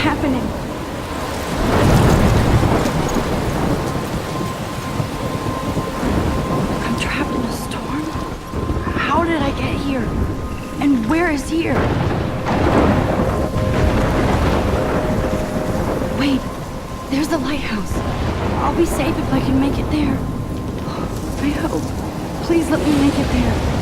happening? I'm trapped in a storm? How did I get here? And where is here? Wait, there's the lighthouse. I'll be safe if I can make it there. I hope. Please let me make it there.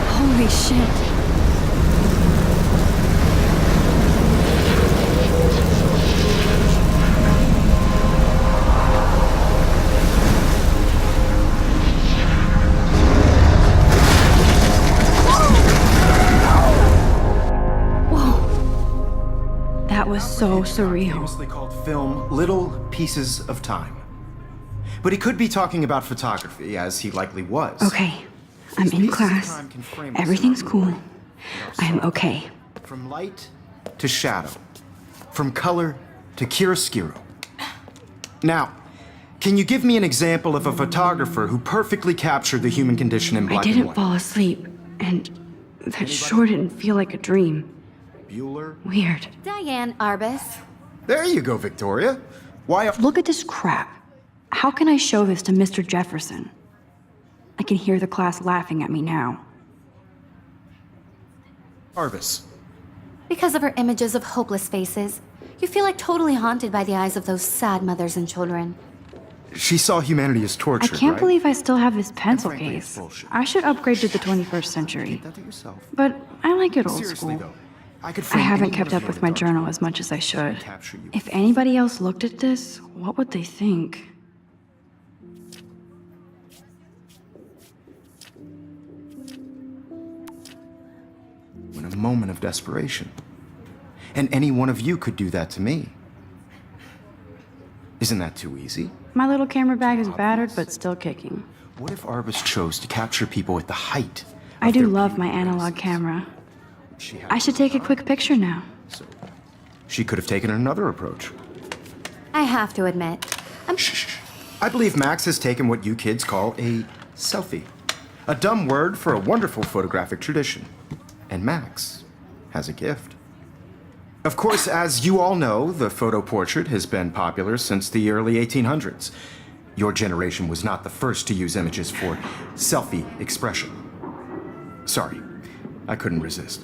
Holy shit. Whoa. That was so surreal. Famously called film Little Pieces of Time. But he could be talking about photography, as he likely was. Okay, I'm in class. Everything's cool. I am okay. From light to shadow. From color to chiaroscuro. Now, can you give me an example of a photographer who perfectly captured the human condition in black and I didn't white? fall asleep, and that sure didn't feel like a dream. Bueller? Weird. Diane Arbus. There you go, Victoria. Why? Look at this crap. How can I show this to Mr. Jefferson? I can hear the class laughing at me now. Arbus. Because of her images of hopeless faces, you feel like totally haunted by the eyes of those sad mothers and children. She saw humanity as I torture, can't right? believe I still have this pencil frankly, it's case. bullshit. I should upgrade to the 21st century. Keep that to yourself. But I like it old Seriously, school. though, I could I frame haven't any kept one up of with your my dark journal moments as much as I should. and capture you. If anybody else looked at this, what would they think? In a moment of desperation. And any one of you could do that to me. Isn't that too easy? My little camera bag is battered, but still kicking. What if Arbus chose to capture people at the height of I do their love my beauty and analog innocence? camera. She had I should take a quick picture now. So she could have taken another approach. I have to admit, Shh. I believe Max has taken what you kids call a selfie. A dumb word for a wonderful photographic tradition. And Max has a gift. Of course, as you all know, the photo portrait has been popular since the early 1800s. Your generation was not the first to use images for selfie expression. Sorry, I couldn't resist.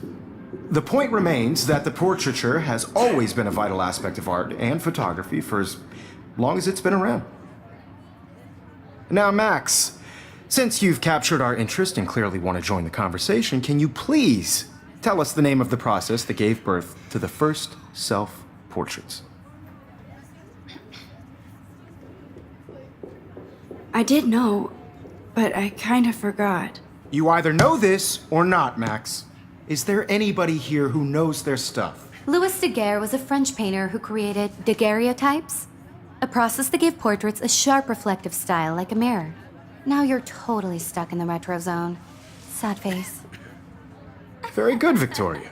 The point remains that the portraiture has always been a vital aspect of art and photography for as long as it's been around. Now, Max, since you've captured our interest and clearly want to join the conversation, can you please tell us the name of the process that gave birth to the first self-portraits? I did know, but I kind of forgot. You either know this or not, Max. Is there anybody here who knows their stuff? Louis Daguerre was a French painter who created daguerreotypes, a process that gave portraits a sharp reflective style like a mirror. Now you're totally stuck in the retro zone. Sad face. Very good, Victoria.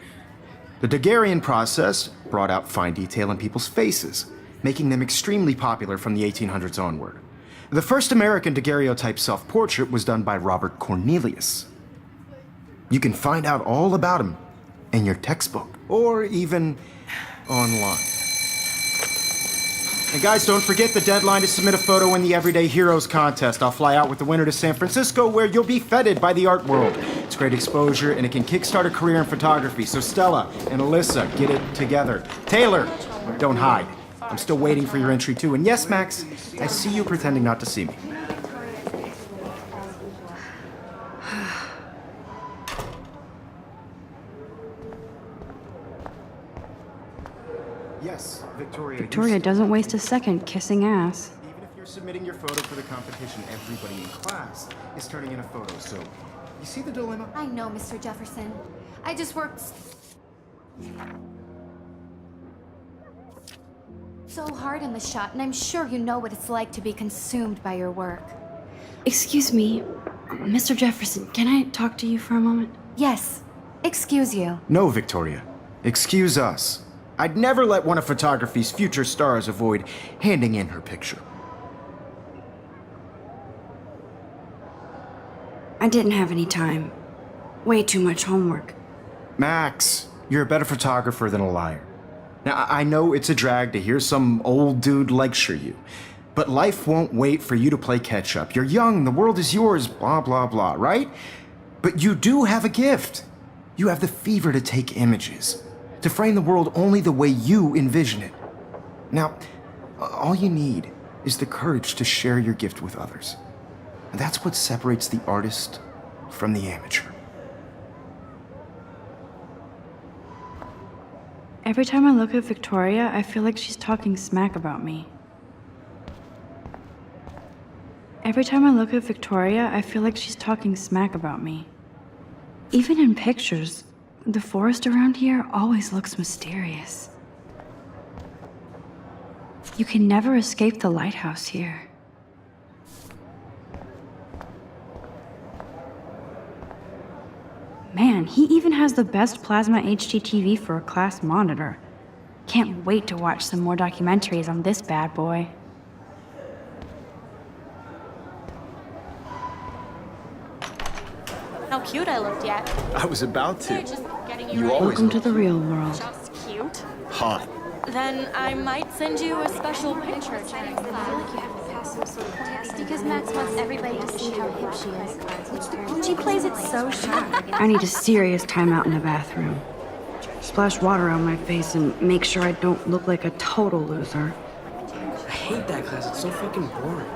The Daguerrean process brought out fine detail in people's faces, making them extremely popular from the 1800s onward. The first American daguerreotype self-portrait was done by Robert Cornelius. You can find out all about him in your textbook, or even online. And guys, don't forget the deadline to submit a photo in the Everyday Heroes contest. I'll fly out with the winner to San Francisco, where you'll be feted by the art world. It's great exposure, and it can kickstart a career in photography. So Stella and Alyssa, get it together. Taylor, don't hide. I'm still waiting for your entry too. And yes, Max, I see you pretending not to see me. Yes, Victoria. Victoria doesn't waste a second kissing ass. Even if you're submitting your photo for the competition, everybody in class is turning in a photo, so you see the dilemma? I know, Mr. Jefferson. I just worked so hard on the shot, and I'm sure you know what it's like to be consumed by your work. Excuse me, Mr. Jefferson, can I talk to you for a moment? Yes, excuse you. No, Victoria. Excuse us. I'd never let one of photography's future stars avoid handing in her picture. I didn't have any time. Way too much homework. Max, you're a better photographer than a liar. Now, I know it's a drag to hear some old dude lecture you, but life won't wait for you to play catch-up. You're young, the world is yours, blah, blah, blah, right? But you do have a gift. You have the fever to take images, to frame the world only the way you envision it. Now, all you need is the courage to share your gift with others. And that's what separates the artist from the amateur. Every time I look at Victoria, I feel like she's talking smack about me. Every time I look at Victoria, I feel like she's talking smack about me. Even in pictures, the forest around here always looks mysterious. You can never escape the lighthouse here. Man, he even has the best plasma HDTV for a class monitor. Can't wait to watch some more documentaries on this bad boy. How cute I looked yet. I was about They're to. just getting You you right. always Welcome to the real world. Just cute. hot. Then I might send you a special picture during class. Because Max wants everybody to see how hip she is. She plays it so sharp. I need a serious timeout in the bathroom. Splash water on my face and make sure I don't look like a total loser. I hate that class. It's so fucking boring.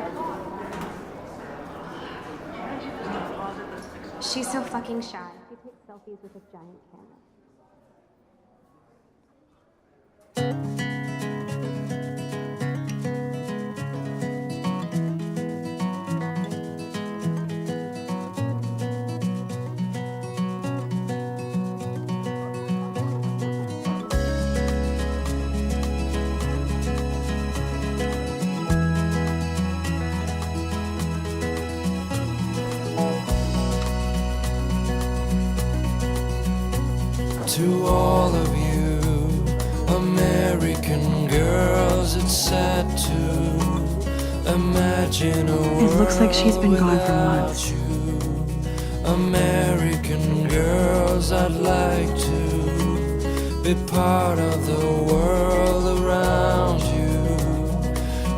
She's so fucking shy. She takes selfies with this giant camera. To all of you American girls, it's sad to imagine a world It looks like she's been gone for without months. you. American girls, I'd like to be part of the world around you.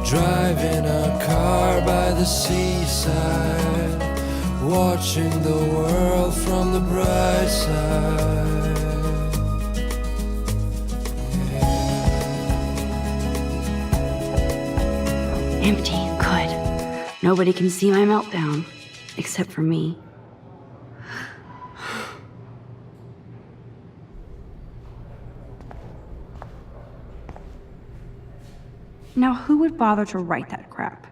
Driving a car by the seaside, watching the world from the bright side. Empty. Good. Nobody can see my meltdown. Except for me. Now, who would bother to write that crap?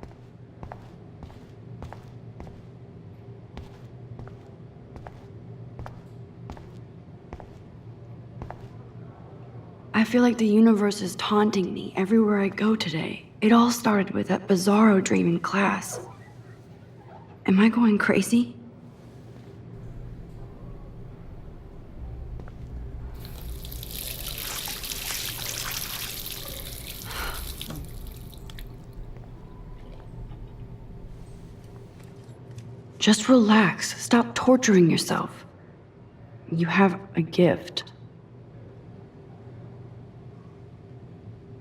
I feel like the universe is taunting me everywhere I go today. It all started with that bizarro dream in class. Am I going crazy? Just relax. Stop torturing yourself. You have a gift.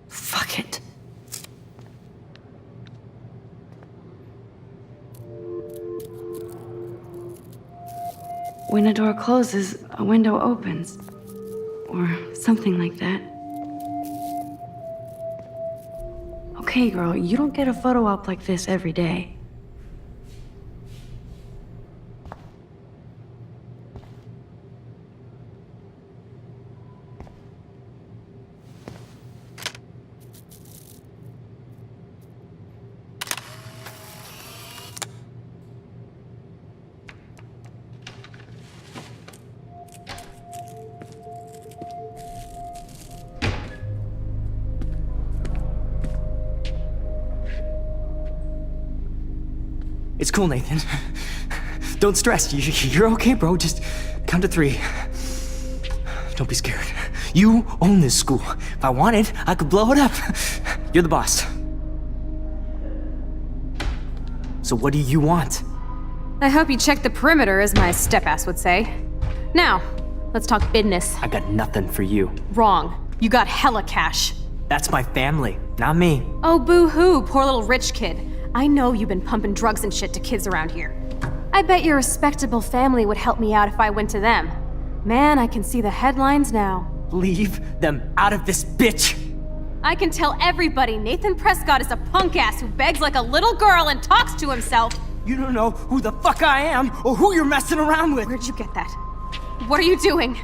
Fuck it. When a door closes, a window opens. Or something like that. Okay, girl, you don't get a photo op like this every day. It's cool, Nathan. Don't stress. You're okay, bro. Just count to 3. Don't be scared. You own this school. If I wanted, I could blow it up. You're the boss. So what do you want? I hope you checked the perimeter, as my step-ass would say. Now, let's talk business. I got nothing for you. Wrong. You got hella cash. That's my family, not me. Oh, boo-hoo, poor little rich kid. I know you've been pumping drugs and shit to kids around here. I bet your respectable family would help me out if I went to them. Man, I can see the headlines now. Leave them out of this bitch! I can tell everybody Nathan Prescott is a punk ass who begs like a little girl and talks to himself. You don't know who the fuck I am or who you're messing around with. Where'd you get that? What are you doing?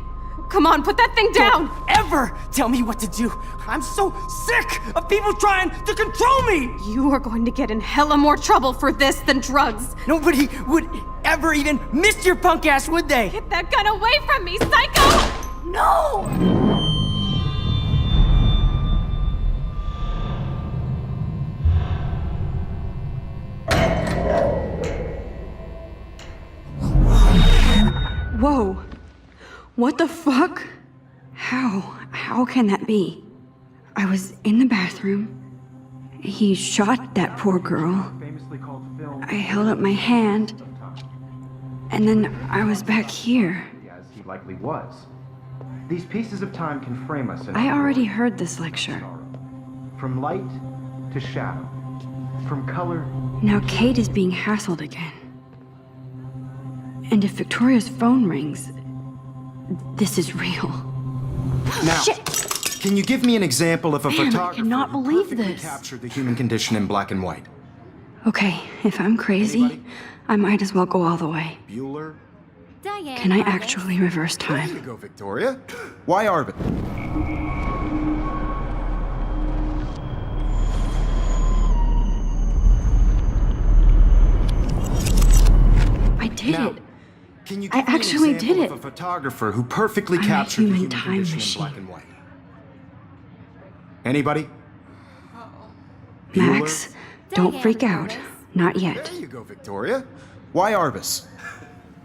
Come on, put that thing down! Don't ever tell me what to do. I'm so sick of people trying to control me! You are going to get in hella more trouble for this than drugs. Nobody would ever even miss your punk ass, would they? Get that gun away from me, psycho! No! Whoa. What the fuck? How can that be? I was in the bathroom. He shot that poor girl. I held up my hand. And then I was back here. As he likely was. These pieces of time can frame us in I already heard this lecture. From light to shadow. From color. Now Kate is being hassled again. And if Victoria's phone rings, this is real. Now, Shit. Can you give me an example of a Man, I photographer cannot who believe perfectly this. captured the human condition in black and white? Okay, if I'm crazy, Anybody? I might as well go all the way. Bueller? Diane, Can I Arbus. actually reverse There you time? go, Victoria. Why Arbit? I did Now, it. Can you I give me actually an example did of it. a photographer who perfectly I'm a captured the human human time condition machine. in black and white? Anybody? Max, don't Diane freak out. Arbus. Not yet. There you go, Victoria. Why Arbus?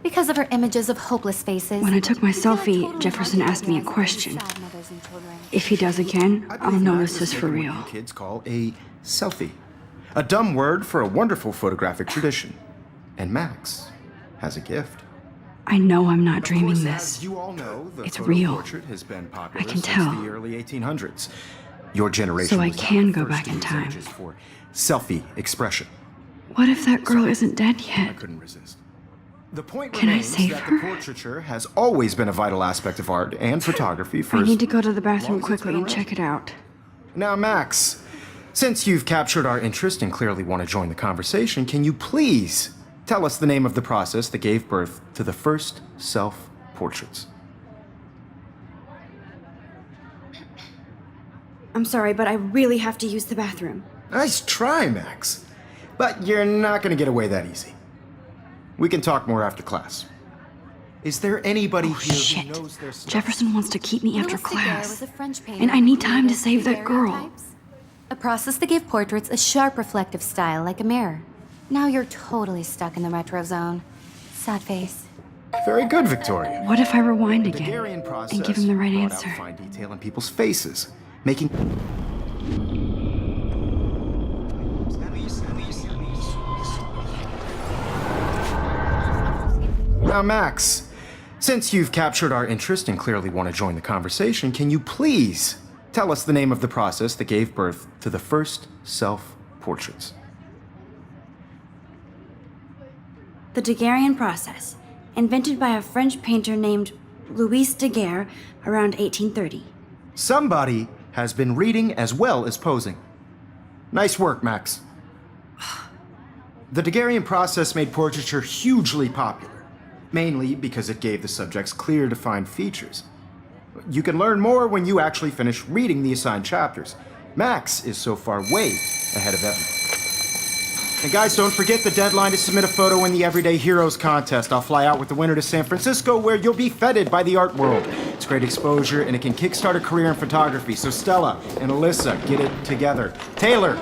Because of her images of hopeless faces. When I took my I feel selfie, totally Jefferson asked me a recognized question. sad mothers and children. If he does again, I I'll believe know Max this has is for taken real. what you kids call a selfie. A dumb word for a wonderful photographic tradition. And Max has a gift. I know I'm not Of dreaming course, this. As you all know, the It's photo real. portrait has been popular I can since tell. the early 1800s. Your generation So I was not can the go first back to in use time. images for selfie expression. What if that girl isn't dead I yet? couldn't resist. The point Can I remains save that her? the portraiture has always been a vital aspect of art and photography for I as need to go to the long bathroom as it's quickly been and check it out. Now, Max, since you've captured our interest and clearly want to join the conversation, can you please tell us the name of the process that gave birth to the first self-portraits? I'm sorry, but I really have to use the bathroom. Nice try, Max. But you're not going to get away that easy. We can talk more after class. Is there anybody Oh, here shit. who knows their stuff? Jefferson wants to keep me after Louis Daguerre was class. a French painter And I need time to who save that created girl. daguerreotypes, a process that gave portraits a sharp reflective style like a mirror. Now you're totally stuck in the retro zone. Sad face. Very good, Victoria. What if I rewind The again Daguerrean process and give him the right brought answer? out fine detail in people's faces, making. Now, Max, since you've captured our interest and clearly want to join the conversation, can you please tell us the name of the process that gave birth to the first self-portraits? The Daguerrean process, invented by a French painter named Louis Daguerre around 1830. Somebody has been reading as well as posing. Nice work, Max. The Daguerrean process made portraiture hugely popular, mainly because it gave the subjects clear, defined features. You can learn more when you actually finish reading the assigned chapters. Max is so far way ahead of everyone. And guys, don't forget the deadline to submit a photo in the Everyday Heroes contest. I'll fly out with the winner to San Francisco, where you'll be feted by the art world. It's great exposure, and it can kickstart a career in photography. So Stella and Alyssa, get it together. Taylor,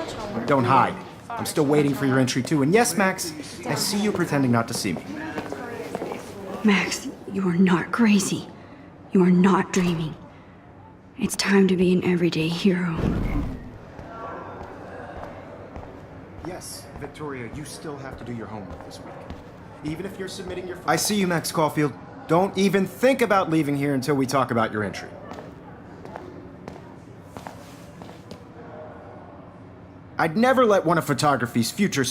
don't hide. I'm still waiting for your entry too. And yes, Max, I see you pretending not to see me. Max, you are not crazy. You are not dreaming. It's time to be an everyday hero. Yes, Victoria, you still have to do your homework this week. Even if you're submitting your... I see you, Max Caulfield. Don't even think about leaving here until we talk about your entry. I'd never let one of photography's future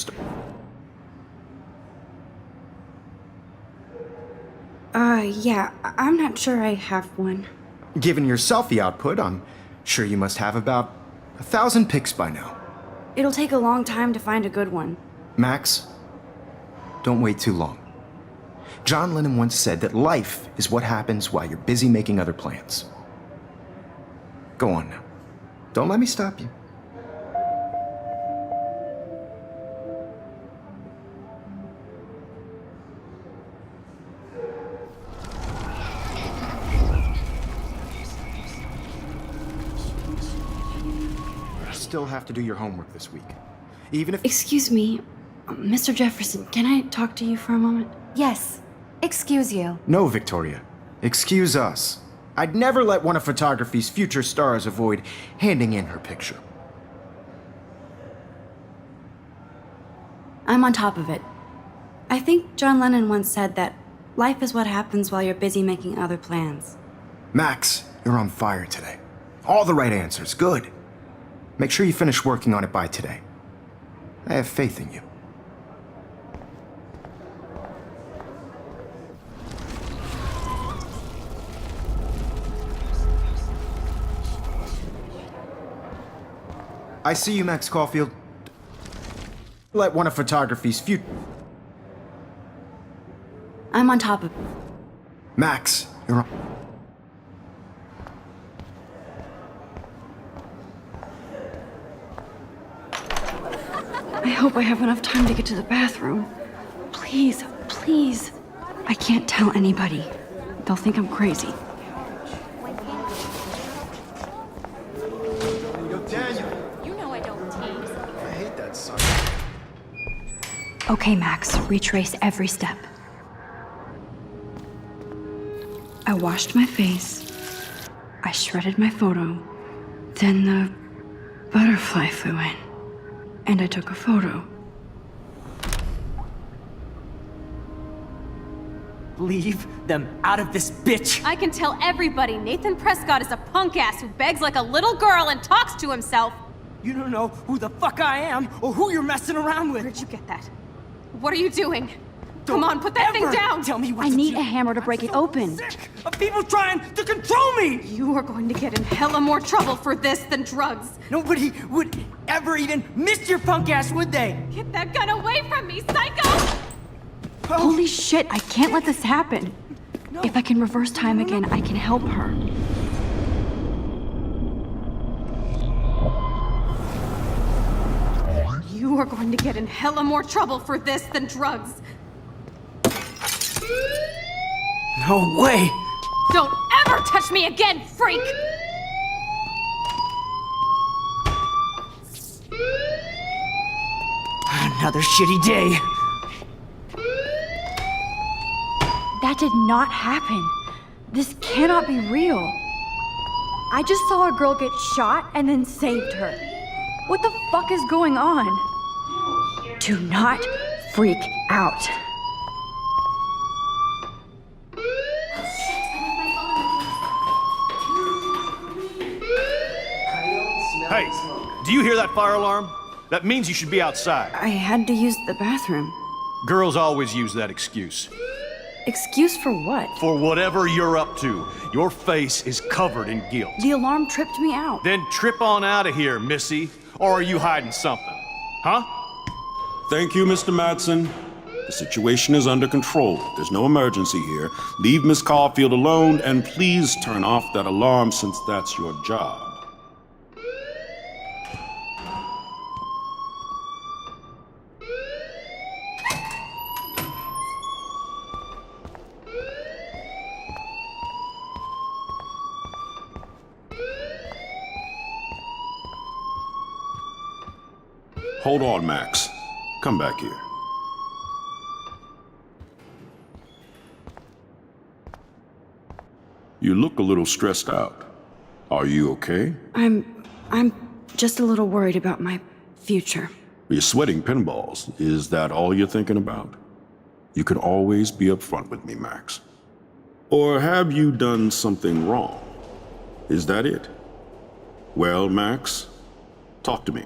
Yeah, I'm not sure I have one. Given your selfie output, I'm sure you must have about 1,000 pics by now. It'll take a long time to find a good one. Max, don't wait too long. John Lennon once said that life is what happens while you're busy making other plans. Go on now. Don't let me stop you. Still have to do your homework this week. Even if... Excuse me, Mr. Jefferson, can I talk to you for a moment? Yes. Excuse you. No, Victoria. Excuse us. I'd never let one of photography's future stars avoid handing in her picture. I'm on top of it. I think John Lennon once said that life is what happens while you're busy making other plans. Max, you're on fire today. All the right answers. Good. Make sure you finish working on it by today. I have faith in you. I see you, Max Caulfield. Let one of photography's future... I'm on top of it. Max, you're on... I hope I have enough time to get to the bathroom. Please, please. I can't tell anybody. They'll think I'm crazy. You know I don't tease. I hate that son. Okay, Max, retrace every step. I washed my face. I shredded my photo. Then the butterfly flew in. And I took a photo. Leave them out of this bitch! I can tell everybody Nathan Prescott is a punk ass who begs like a little girl and talks to himself. You don't know who the fuck I am or who you're messing around with. Where'd you get that? What are you doing? Come on, put that thing down! Tell me what I to need do. a hammer to break it open. Sick of people trying to control me! You are going to get in hella more trouble for this than drugs. Nobody would ever even miss your punk ass, would they? Get that gun away from me, psycho! Holy shit, I can't let this happen. No. If I can reverse time again, I can help her. You are going to get in hella more trouble for this than drugs. No way! Don't ever touch me again, freak! Another shitty day. That did not happen. This cannot be real. I just saw a girl get shot and then saved her. What the fuck is going on? Do not freak out. Hey, do you hear that fire alarm? That means you should be outside. I had to use the bathroom. Girls always use that excuse. Excuse for what? For whatever you're up to, your face is covered in guilt. The alarm tripped me out. Then trip on out of here, missy. Or are you hiding something? Huh? Thank you, Mr. Madsen. The situation is under control. There's no emergency here. Leave Miss Caulfield alone, and please turn off that alarm since that's your job. Hold on, Max. Come back here. You look a little stressed out. Are you okay? I'm just a little worried about my future. You're sweating pinballs. Is that all you're thinking about? You can always be upfront with me, Max. Or have you done something wrong? Is that it? Well, Max, talk to me.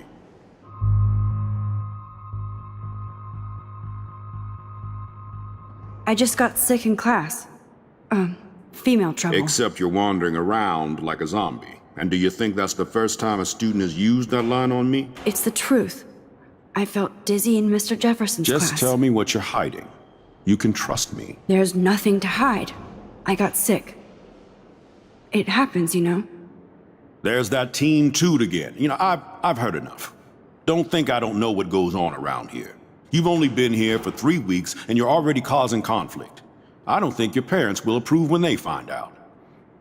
I just got sick in class. Female trouble. Except you're wandering around like a zombie. And do you think that's the first time a student has used that line on me? It's the truth. I felt dizzy in Mr. Jefferson's class. Just tell me what you're hiding. You can trust me. There's nothing to hide. I got sick. It happens, you know. There's that Team Toot again. You know, I've heard enough. Don't think I don't know what goes on around here. You've only been here for 3 weeks and you're already causing conflict. I don't think your parents will approve when they find out.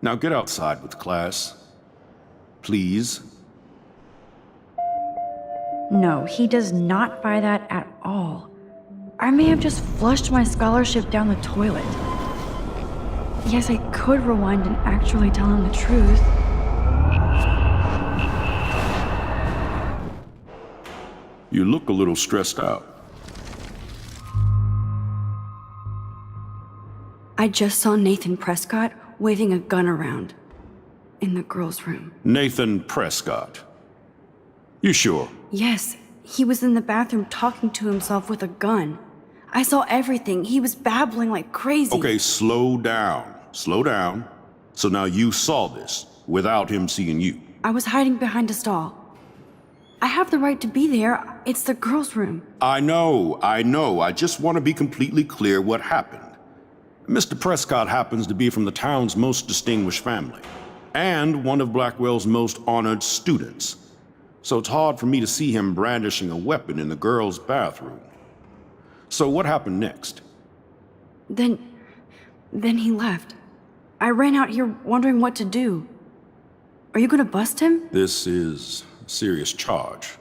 Now get outside with class. Please. No, he does not buy that at all. I may have just flushed my scholarship down the toilet. Yes, I could rewind and actually tell him the truth. You look a little stressed out. I just saw Nathan Prescott waving a gun around in the girls' room. Nathan Prescott. You sure? Yes, he was in the bathroom talking to himself with a gun. I saw everything. He was babbling like crazy. Okay, slow down. Slow down. So now you saw this without him seeing you. I was hiding behind a stall. I have the right to be there. It's the girls' room. I know. I just want to be completely clear what happened. Mr. Prescott happens to be from the town's most distinguished family, and one of Blackwell's most honored students. So it's hard for me to see him brandishing a weapon in the girls' bathroom. So what happened next? Then he left. I ran out here wondering what to do. Are you gonna bust him? This is a serious charge.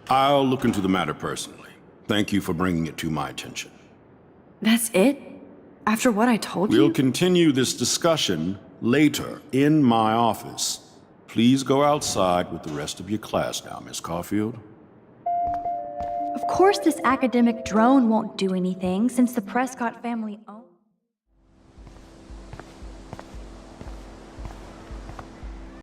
I'll look into the matter personally. Thank you for bringing it to my attention. That's it? After what I told you? We'll continue this discussion later in my office. Please go outside with the rest of your class now, Miss Caulfield. Of course this academic drone won't do anything since the Prescott family owns